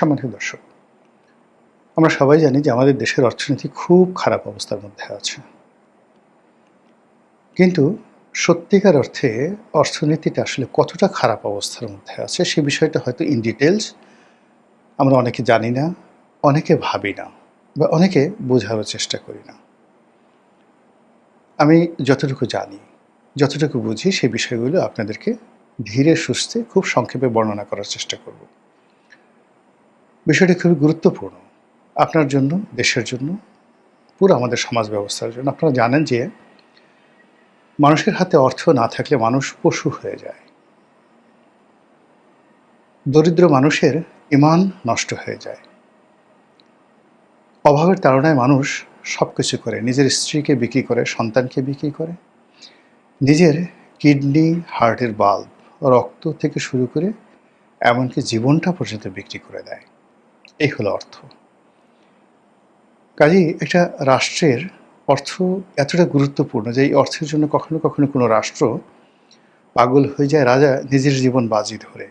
সম্মানিত দর্শক, আমরা সবাই জানি যে আমাদের দেশের অর্থনীতি খুব খারাপ অবস্থার মধ্যে আছে। কিন্তু সত্যিকার অর্থে অর্থনীতিটা আসলে কতটা খারাপ অবস্থার মধ্যে আছে সে বিষয়টা হয়তো ইন ডিটেইলস আমরা অনেকে জানি না, অনেকে ভাবি না বা অনেকে বোঝারও চেষ্টা করি না। আমি যতটুকু জানি, যতটুকু বুঝি সেই বিষয়গুলো আপনাদেরকে ধীরে সুস্থে খুব সংক্ষেপে বর্ণনা করার চেষ্টা করব। বিষয়টি খুবই গুরুত্বপূর্ণ আপনার জন্য, দেশের জন্য, পুরো আমাদের সমাজ ব্যবস্থার জন্য। আপনারা জানেন যে মানুষের হাতে অর্থ না থাকলে মানুষ পশু হয়ে যায়। দরিদ্র মানুষের ঈমান নষ্ট হয়ে যায়। অভাবের তাড়নায় মানুষ সবকিছু করে, নিজের স্ত্রীকে বিক্রি করে, সন্তানকে বিক্রি করে, নিজের কিডনি, হার্টের বাল্ব, রক্ত থেকে শুরু করে এমনকি জীবনটা পর্যন্ত বিক্রি করে দেয়। এই হলো অর্থ। কাজেই একটা রাষ্ট্রের অর্থ এতটা গুরুত্বপূর্ণ যে এই অর্থের জন্য কখনো কখনো কোনো রাষ্ট্র পাগল হয়ে যায়, রাজা নিজের জীবন বাজি ধরে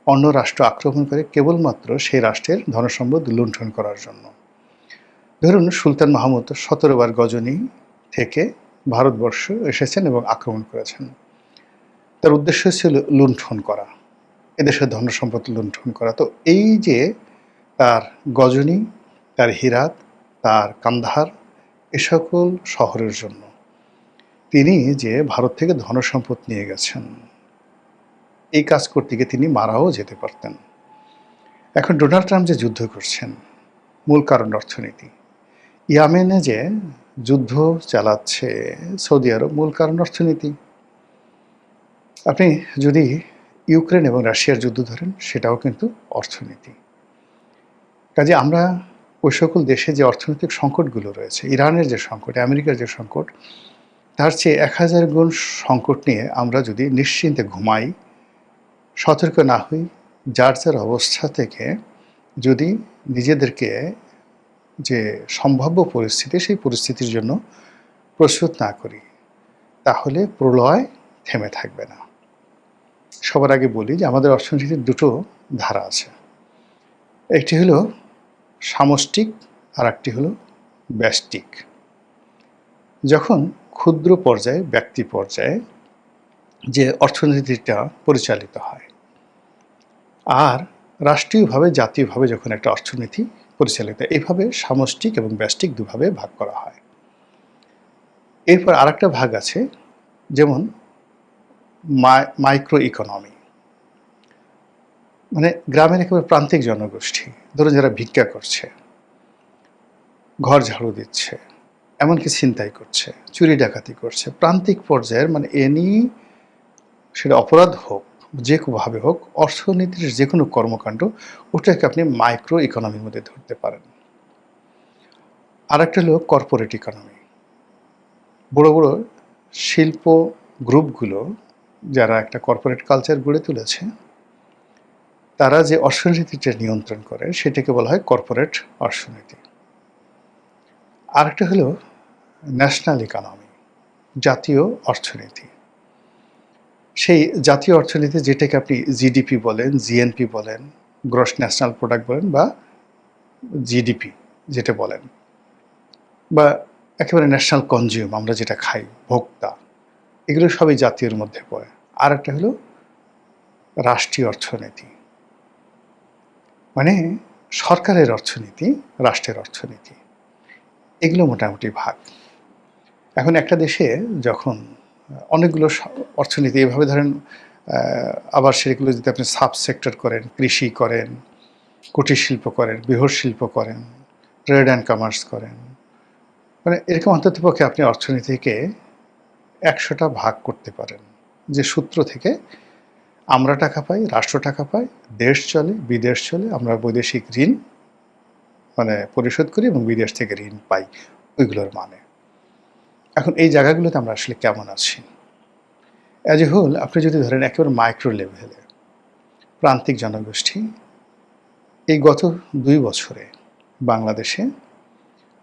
অন্য রাষ্ট্র আক্রমণ করে কেবলমাত্র সেই রাষ্ট্রের ধনসম্পদ লুণ্ঠন করার জন্য। ধরুন সুলতান মাহমুদ ১৭ বার গজনি থেকে ভারতবর্ষ এসেছেন এবং আক্রমণ করেছেন। তার উদ্দেশ্য ছিল লুণ্ঠন করা, এদেশের ধনসম্পদ লুণ্ঠন করা। তো এই যে তার গজনি, তার হীরাত, তার কান্দাহার, এ সকল শহরের জন্য তিনি যে ভারত থেকে ধনসম্পদ নিয়ে গেছেন, এই কাজ করতে গিয়ে তিনি মারাও যেতে পারতেন। এখন ডোনাল্ড ট্রাম্প যে যুদ্ধ করছেন, মূল কারণ অর্থনীতি। ইয়ামেনে যে যুদ্ধ চালাচ্ছে সৌদি আরব, মূল কারণ অর্থনীতি। আপনি যদি ইউক্রেন এবং রাশিয়ার যুদ্ধ ধরেন, সেটাও কিন্তু অর্থনীতি। কাজে আমরা ওই সকল দেশে যে অর্থনৈতিক সংকটগুলো রয়েছে, ইরানের যে সংকট, আমেরিকার যে সংকট, তার চেয়ে ১০০০ গুণ সংকট নিয়ে আমরা যদি নিশ্চিন্তে ঘুমাই, সতর্ক না হই, যার যার অবস্থা থেকে যদি নিজেদেরকে যে সম্ভাব্য পরিস্থিতি, সেই পরিস্থিতির জন্য প্রস্তুত না করি, তাহলে প্রলয় থেমে থাকবে না। সবার আগে বলি যে আমাদের অর্থনীতির দুটো ধারা আছে। একটি হলো সামষ্টিক, আর একটি হলো ব্যষ্টিক। যখন ক্ষুদ্র পর্যায়ে, ব্যক্তি পর্যায়ে যে অর্থনীতিটা পরিচালিত হয়, আর রাষ্ট্রীয়ভাবে, জাতীয়ভাবে যখন একটা অর্থনীতি পরিচালিত, এইভাবে সামষ্টিক এবং ব্যষ্টিক দুভাবে ভাগ করা হয়। এরপর আরেকটা ভাগ আছে, যেমন মাইক্রো ইকোনমি, মানে গ্রামের একেবারে প্রান্তিক জনগোষ্ঠী, ধরুন যারা ভিক্ষা করছে, ঘর ঝাড়ু দিচ্ছে, এমনকি ছিনতাই করছে, চুরি ডাকাতি করছে, প্রান্তিক পর্যায়ের, মানে এনি সেটা অপরাধ হোক, যে কোনোভাবে হোক, অর্থনীতির যে কোনো কর্মকাণ্ড, ওটাকে আপনি মাইক্রো ইকোনমির মধ্যে ধরতে পারেন। আরেকটা হলো কর্পোরেট ইকোনমি। বড় বড় শিল্প গ্রুপগুলো যারা একটা কর্পোরেট কালচার গড়ে তুলেছে, তারা যে অর্থনীতিটা নিয়ন্ত্রণ করে সেটাকে বলা হয় কর্পোরেট অর্থনীতি। আরেকটা হলো ন্যাশনাল ইকোনমি, জাতীয় অর্থনীতি। সেই জাতীয় অর্থনীতি যেটাকে আপনি জিডিপি বলেন, জিএনপি বলেন, গ্রস ন্যাশনাল প্রোডাক্ট বলেন, বা জিডিপি যেটা বলেন, বা একেবারে ন্যাশনাল কনজিউম, আমরা যেটা খাই, ভোক্তা, এগুলো সবই জাতীয়র মধ্যে পড়ে। আর একটা হলো রাষ্ট্রীয় অর্থনীতি, মানে সরকারের অর্থনীতি, রাষ্ট্রের অর্থনীতি, এগুলো মোটামুটি ভাগ। এখন একটা দেশে যখন অনেকগুলো অর্থনীতি এভাবে ধরেন, আবার সেগুলো যদি আপনি সাব সেক্টর করেন, কৃষি করেন, কুটির শিল্প করেন, বৃহৎ শিল্প করেন, ট্রেড অ্যান্ড কমার্স করেন, মানে এরকম অন্ততপক্ষে আপনি অর্থনীতিকে ১০০টা ভাগ করতে পারেন, যে সূত্র থেকে আমরা টাকা পাই, রাষ্ট্র টাকা পায়, দেশ চলে, বিদেশ চলে, আমরা বৈদেশিক ঋণ মানে পরিশোধ করি এবং বিদেশ থেকে ঋণ পাই, ওইগুলোর মানে। এখন এই জায়গাগুলোতে আমরা আসলে কেমন আছি? অ্যাজ এ হোল আপনি যদি ধরেন একেবারে মাইক্রো লেভেলে প্রান্তিক জনগোষ্ঠী, এই গত ২ বছরে বাংলাদেশে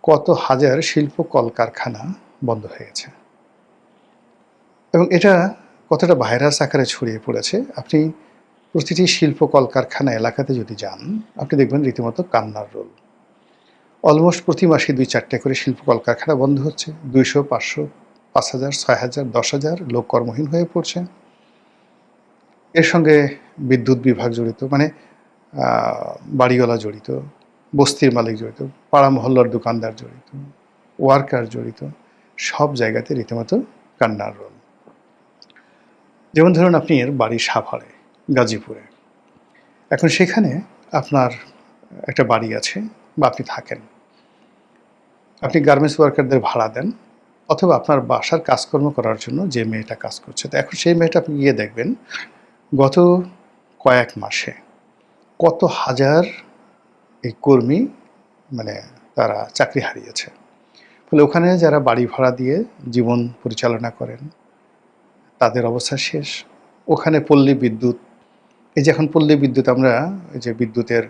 কত হাজার শিল্প কলকারখানা বন্ধ হয়েছে, এবং এটা কতটা ভাইরাস আকারে ছড়িয়ে পড়েছে আপনি প্রতিটি শিল্প কলকারখানা এলাকাতে যদি যান, আপনি দেখবেন রীতিমতো কান্নার রোল। অলমোস্ট প্রতি মাসে ২-৪টা করে শিল্প কলকারখানা বন্ধ হচ্ছে। ২০০, ৫০০, ৫,০০০, ৬,০০০, ১০,০০০ লোক কর্মহীন হয়ে পড়ছে। এর সঙ্গে বিদ্যুৎ বিভাগ জড়িত, মানে বাড়িওয়ালা জড়িত, বস্তির মালিক জড়িত, পাড়া মহল্লার দোকানদার জড়িত, ওয়ার্কার জড়িত, সব জায়গাতে রীতিমতো কান্নার রোল। যেমন ধরুন আপনি এর বাড়ি সাভারে, গাজীপুরে। এখন সেখানে আপনার একটা বাড়ি আছে বা আপনি থাকেন। আপনি গার্মেন্টস ওয়ার্কারদের ভাড়া দেন, অথবা আপনার বাসার কাজকর্ম করার জন্য যে মেয়েটা কাজ করছে, তো এখন সেই মেয়েটা আপনি গিয়ে দেখবেন গত কয়েক মাসে কত হাজার এই কর্মী মানে তারা চাকরি হারিয়েছে। ফলে ওখানে যারা বাড়ি ভাড়া দিয়ে জীবন পরিচালনা করেন তাদের অবস্থা শেষ। ওখানে পল্লী বিদ্যুৎ, এই যে এখন পল্লী বিদ্যুৎ আমরা এই যে বিদ্যুতের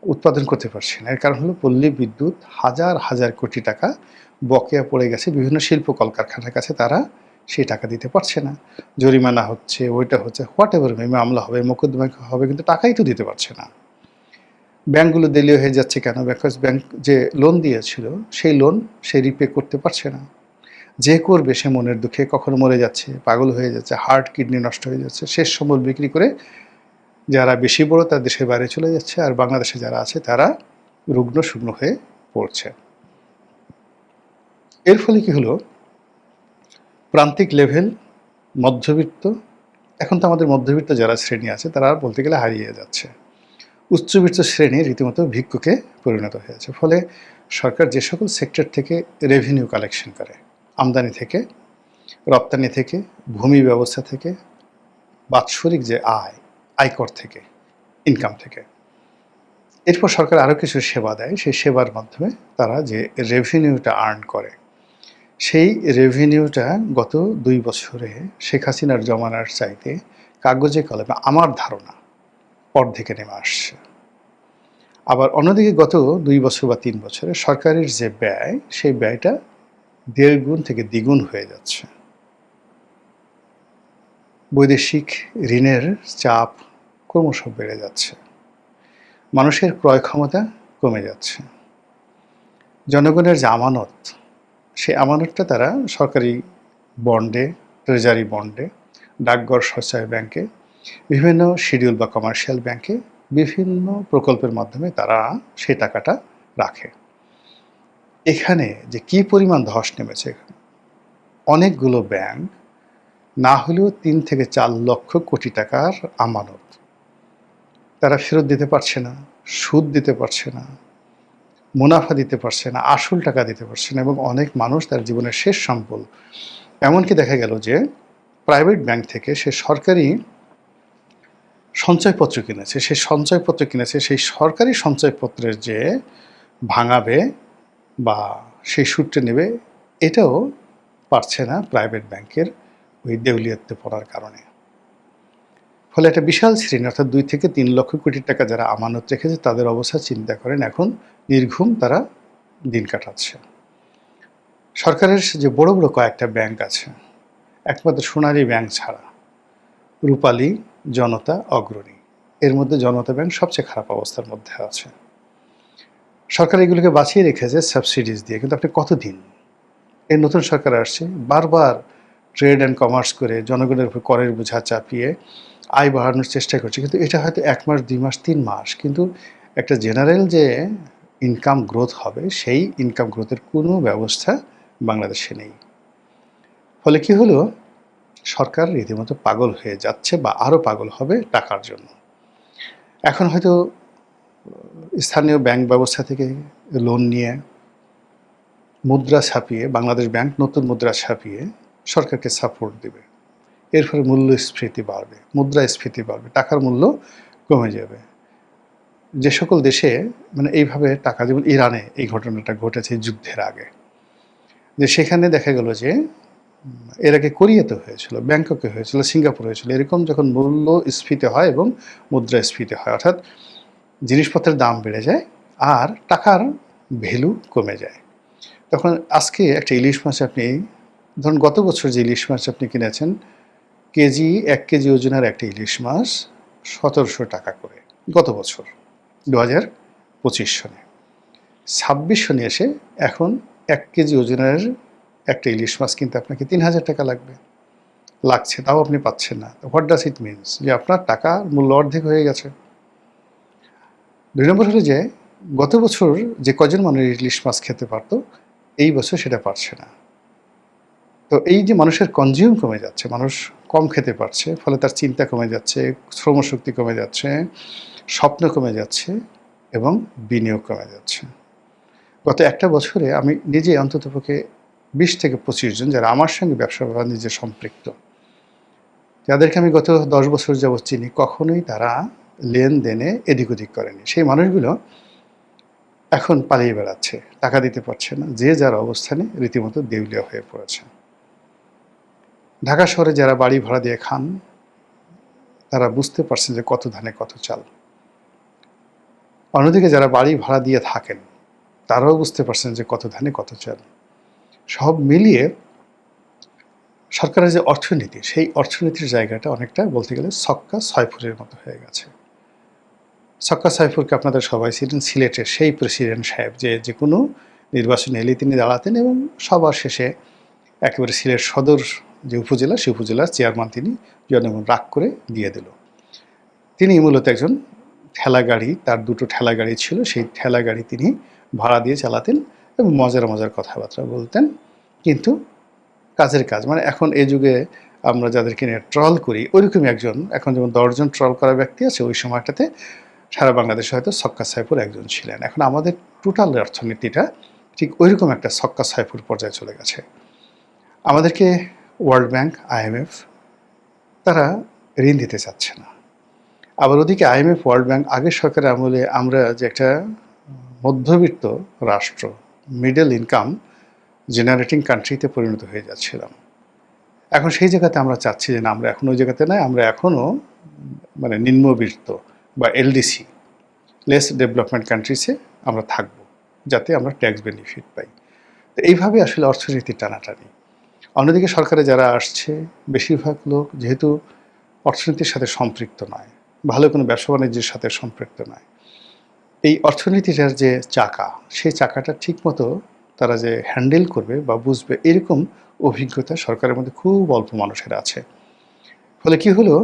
উৎপাদন করতে পারছি না, এর কারণ হলো পল্লী বিদ্যুৎ হাজার হাজার কোটি টাকা বকেয়া পড়ে গেছে বিভিন্ন শিল্প কলকারখানার কাছে, তারা সেই টাকা দিতে পারছে না। জরিমানা হচ্ছে, ওইটা হচ্ছে, হোয়াট এভার, মামলা হবে, মোকদ্দমা হবে, কিন্তু টাকাই তো দিতে পারছে না। ব্যাঙ্কগুলো দেলিয়ে হয়ে যাচ্ছে কেন? বিকজ ব্যাংক যে লোন দিয়েছিল সেই লোন সে রিপে করতে পারছে না। যে করবে সে মনের দুঃখে কখনো মরে যাচ্ছে, পাগল হয়ে যাচ্ছে, হার্ট কিডনি নষ্ট হয়ে যাচ্ছে, শেষ সম্বল বিক্রি করে যারা বেশি বড় তার দেশের বাইরে চলে যাচ্ছে, আর বাংলাদেশে যারা আছে তারা রুগ্ন শুগ্ন হয়ে পড়ছে। এর ফলে কি হলো, প্রান্তিক লেভেল, মধ্যবিত্ত, এখন তো আমাদের মধ্যবিত্ত যারা শ্রেণী আছে তারা বলতে গেলে হারিয়ে যাচ্ছে। উচ্চবিত্ত শ্রেণী রীতিমতো ভিক্ষুকে পরিণত হয়েছে। ফলে সরকার যে সকল সেক্টর থেকে রেভিনিউ কালেকশন করে, আমদানি থেকে, রপ্তানি থেকে, ভূমি ব্যবস্থা থেকে, বাৎসরিক যে আয়কর থেকে, ইনকাম থেকে, এরপর সরকার আরও কিছু সেবা দেয়, সেই সেবার মাধ্যমে তারা যে রেভিনিউটা আর্ন করে, সেই রেভিনিউটা গত ২ বছরে শেখ হাসিনার জমানার চাইতে কাগজে কলমে আমার ধারণা অর্ধেকে নেমে আসছে। আবার অন্যদিকে গত ২ বছর বা ৩ বছরে সরকারের যে ব্যয়, সেই ব্যয়টা ১.৫ গুণ থেকে দ্বিগুণ হয়ে যাচ্ছে। বৈদেশিক ঋণের চাপ ক্রমশ বেড়ে যাচ্ছে, মানুষের ক্রয় ক্ষমতা কমে যাচ্ছে, জনগণের যে আমানত, সেই আমানতটা তারা সরকারি বন্ডে, ট্রেজারি বন্ডে, ডাকঘর সঞ্চয় ব্যাংকে, বিভিন্ন শিডিউল বা কমার্শিয়াল ব্যাংকে, বিভিন্ন প্রকল্পের মাধ্যমে তারা সেই টাকাটা রাখে। এখানে যে কি পরিমাণ ধস নেমেছে, অনেকগুলো ব্যাংক না হলেও ৩ থেকে ৪ লক্ষ কোটি টাকার আমানত তারা ফেরত দিতে পারছে না, সুদ দিতে পারছে না, মুনাফা দিতে পারছে না, আসল টাকা দিতে পারছে না, এবং অনেক মানুষ তার জীবনের শেষ সম্বল, এমনকি দেখা গেল যে প্রাইভেট ব্যাংক থেকে সে সরকারি সঞ্চয়পত্র কিনেছে, সেই সরকারি সঞ্চয়পত্রের যে ভাঙাবে বা সেই সুদটা নেবে, এটাও পারছে না প্রাইভেট ব্যাংকের ওই দেউলিয়াত্বে পড়ার কারণে। ফলে একটা বিশাল শ্রেণী, অর্থাৎ ২ থেকে ৩ লক্ষ কোটি টাকা যারা আমানত রেখেছে তাদের অবস্থা চিন্তা করেন, এখন নির্ঘুম তারা দিন কাটাচ্ছে। সরকারের যে বড় বড় কয়েকটা ব্যাংক আছে, একমাত্র সোনালী ব্যাংক ছাড়া রূপালী, জনতা, অগ্রণী, এর মধ্যে জনতা ব্যাংক সবচেয়ে খারাপ অবস্থার মধ্যে আছে। সরকার এগুলোকে বাঁচিয়ে রেখেছে সাবসিডিজ দিয়ে, কিন্তু আপনি কতদিন, এই নতুন সরকার আসছে, বারবার ট্রেড অ্যান্ড কমার্স করে জনগণের উপর করের বোঝা চাপিয়ে আয় বাড়ানোর চেষ্টা করছে, কিন্তু এটা হয়তো ১ মাস, ২ মাস, ৩ মাস, কিন্তু একটা জেনারেল যে ইনকাম গ্রোথ হবে, সেই ইনকাম গ্রোথের কোনো ব্যবস্থা বাংলাদেশে নেই। ফলে কি হলো, সরকার রীতিমতো পাগল হয়ে যাচ্ছে বা আরও পাগল হবে টাকার জন্য। এখন হয়তো স্থানীয় ব্যাংক ব্যবস্থা থেকে লোন নিয়ে মুদ্রা ছাপিয়ে, বাংলাদেশ ব্যাংক নতুন মুদ্রা ছাপিয়ে সরকারকে সাপোর্ট দেবে। এর ফলে মূল্যস্ফীতি বাড়বে, মুদ্রাস্ফীতি বাড়বে, টাকার মূল্য কমে যাবে। যে সকল দেশে মানে এইভাবে টাকা, যেমন ইরানে এই ঘটনাটা ঘটেছে যুদ্ধের আগে, যে সেখানে দেখা গেল যে এর আগে কোরিয়াতে হয়েছিল, ব্যাংককে হয়েছিল, সিঙ্গাপুর হয়েছিল, এরকম যখন মূল্যস্ফীতি হয় এবং মুদ্রাস্ফীতি হয়, অর্থাৎ জিনিসপত্রের দাম বেড়ে যায় আর টাকার ভ্যালু কমে যায়, তখন আজকে একটা ইলিশ মাছ আপনি ধরুন, গত বছর যে ইলিশ মাছ আপনি কিনেছেন, ১ কেজি ওজনের একটা ইলিশ মাছ টাকা করে গত বছর 2025 সনে। 26 সনে এসে এখন 1 কেজি ওজনের একটা ইলিশ মাছ কিনতে আপনাকে 3000 টাকা লাগছে, তাও আপনি পাচ্ছেন না। What does it means? যে আপনার টাকার মূল্য অর্ধেক হয়ে গেছে। 2 নম্বর হলো যে গত বছর যে কজন মানুষ ইলিশ মাছ খেতে পারতো, এই বছর সেটা পারছে না। তো এই যে মানুষের কনজিউম কমে যাচ্ছে, মানুষ কম খেতে পারছে, ফলে তার চিন্তা কমে যাচ্ছে, শ্রমশক্তি কমে যাচ্ছে, স্বপ্ন কমে যাচ্ছে এবং বিনিয়োগ কমে যাচ্ছে। গত একটা বছরে আমি নিজে অন্ততপক্ষে 20 থেকে 25 জন যারা আমার সঙ্গে ব্যবসা বাণিজ্যে সম্পৃক্ত, যাদেরকে আমি গত 10 বছর যাবৎ চিনি, কখনোই তারা লেনদেনে এদিক ওদিক করেনি। সেই মানুষগুলো এখন পালিয়ে বেড়াচ্ছে, টাকা দিতে পারছে না, যে যার অবস্থানে রীতিমতো দেউলিয়া হয়ে পড়েছে। ঢাকা শহরে যারা বাড়ি ভাড়া দিয়ে খান, তারা বুঝতে পারছেন যে কত ধানে কত চাল। অন্যদিকে যারা বাড়ি ভাড়া দিয়ে থাকেন, তারাও বুঝতে পারছেন যে কত ধানে কত চাল। সব মিলিয়ে সরকারের যে অর্থনীতি, সেই অর্থনীতির জায়গাটা অনেকটা বলতে গেলে ছক্কা ছয়ফুরের মতো হয়ে গেছে। ছক্কা ছয়ফুরকে আপনাদের সবাই ছিলেন সিলেটের সেই প্রেসিডেন্ট সাহেব, যে কোনো নির্বাচনে এলে তিনি দাঁড়াতেন এবং সবার শেষে একেবারে সিলেট সদর যে উপজেলা, সেই উপজেলার চেয়ারম্যান তিনি জনগণ রাগ করে দিয়ে দিল। তিনি মূলত একজন ঠেলা গাড়ি, তার 2টো ঠেলা গাড়ি ছিল, সেই ঠেলা গাড়ি তিনি ভাড়া দিয়ে চালাতেন এবং মজার মজার কথাবার্তা বলতেন, কিন্তু কাজের কাজ। মানে এখন এই যুগে আমরা যাদেরকে নিয়ে ট্রল করি, ওইরকমই একজন, এখন যেমন 10 জন ট্রল করা ব্যক্তি আছে, ওই সময়টাতে সারা বাংলাদেশে হয়তো ছক্কা ছয়ফুর একজন ছিলেন। এখন আমাদের টোটাল অর্থনীতিটা ঠিক ওইরকম একটা ছক্কা ছয়ফুর পর্যায়ে চলে গেছে। আমাদেরকে ওয়ার্ল্ড ব্যাংক, IMF তারা ঋণ দিতে চাচ্ছে না। আবার ওদিকে IMF, ওয়ার্ল্ড ব্যাংক আগের সরকারের আমলে আমরা যে একটা মধ্যবিত্ত রাষ্ট্র, মিডল ইনকাম জেনারেটিং কান্ট্রিতে পরিণত হয়ে যাচ্ছিলাম। এখন সেই জায়গাতে আমরা চাচ্ছি যে না, আমরা এখন ওই জায়গাতে নয়, আমরা এখনও মানে নিম্নবিত্ত বা LDC, লেস ডেভেলপমেন্ট কান্ট্রিসে আমরা থাকব, যাতে আমরা ট্যাক্স বেনিফিট পাই। তো এইভাবে আসলে অর্থনীতি টানাটানি। অন্যদিকে সরকারে যারা আসছে, বেশিরভাগ লোক যেহেতু অর্থনীতির সাথে সম্পৃক্ত নয়, ভালো কোনো ব্যবসা বাণিজ্যের সাথে সম্পৃক্ত নয়, এই অর্থনীতিটার যে চাকা, সেই চাকাটা ঠিকমতো তারা যে হ্যান্ডেল করবে বা বুঝবে, এরকম অভিজ্ঞতা সরকারের মধ্যে খুব অল্প মানুষের আছে। ফলে কি হলো,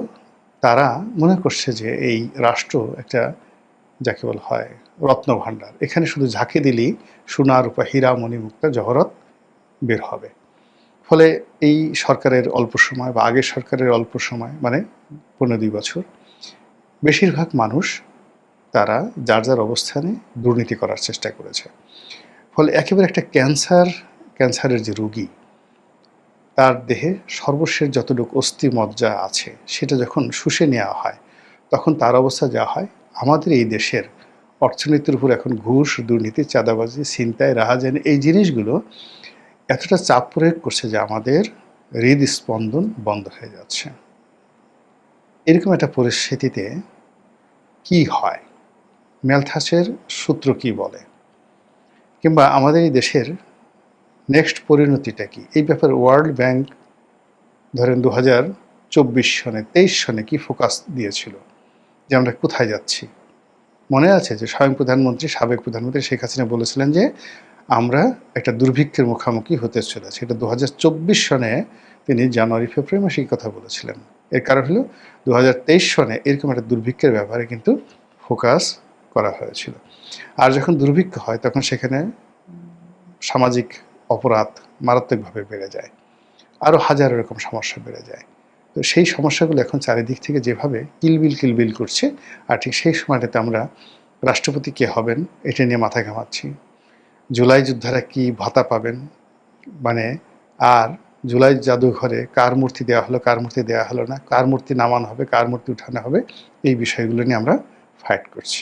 তারা মনে করছে যে এই রাষ্ট্র একটা যাকে বলা হয় রত্নভাণ্ডার, এখানে শুধু ঝাঁকি দিলেই সোনা রূপা হীরা মণি মুক্তা জহরত বের হবে। ফলে এই সরকারের অল্প সময় বা আগের সরকারের অল্প সময়, মানে 15-2 বছর, বেশিরভাগ মানুষ তারা যার যার অবস্থানে দুর্নীতি করার চেষ্টা করেছে। ফলে একেবারে একটা ক্যান্সারের যে রোগী, তার দেহে সর্বশেষ যতটুকু অস্থি মজ্জা আছে সেটা যখন শুষে নেওয়া হয়, তখন তার অবস্থা যা হয়। আমাদের এই দেশের অর্থনীতির উপর এখন ঘুষ, দুর্নীতি, চাঁদাবাজি, ছিনতাই, রাহাজানি, এই জিনিসগুলো এতটা চাপ প্রয়োগ করছে যে আমাদের হৃদস্পন্দন বন্ধ হয়ে যাচ্ছে। এরকম একটা পরিস্থিতিতে কি হয়, ম্যালথাসের সূত্র কি বলে, কিংবা আমাদের এই দেশের নেক্সট পরিণতিটা কি, এই ব্যাপারে ওয়ার্ল্ড ব্যাংক ধরেন 2024 সনে 23 সনে কি ফোকাস দিয়েছিল যে আমরা কোথায় যাচ্ছি। মনে আছে যে স্বয়ং প্রধানমন্ত্রী, সাবেক প্রধানমন্ত্রী শেখ হাসিনা বলেছিলেন যে আমরা একটা দুর্ভিক্ষের মুখোমুখি হতে চলেছি। এটা 2024 সনে তিনি জানুয়ারি ফেব্রুয়ারি মাসে এই কথা বলেছিলেন। এর কারণ হলো 2023 সনে এরকম একটা দুর্ভিক্ষের ব্যাপারে কিন্তু ফোকাস করা হয়েছিল। আর যখন দুর্ভিক্ষ হয় তখন সেখানে সামাজিক অপরাধ মারাত্মকভাবে বেড়ে যায়, আরও হাজার এরকম সমস্যা বেড়ে যায়। তো সেই সমস্যাগুলো এখন চারিদিক থেকে যেভাবে কিলবিল করছে, আর ঠিক সেই সময়টাতে আমরা রাষ্ট্রপতি কে হবেন এটা নিয়ে মাথা ঘামাচ্ছি। জুলাই যোদ্ধারা কি ভাতা পাবেন, মানে আর জুলাই জাদুঘরে কার মূর্তি দেওয়া হলো, কার মূর্তি দেওয়া হলো না, কার মূর্তি নামানো হবে, কার মূর্তি উঠানো হবে, এই বিষয়গুলো নিয়ে আমরা ফাইট করছি।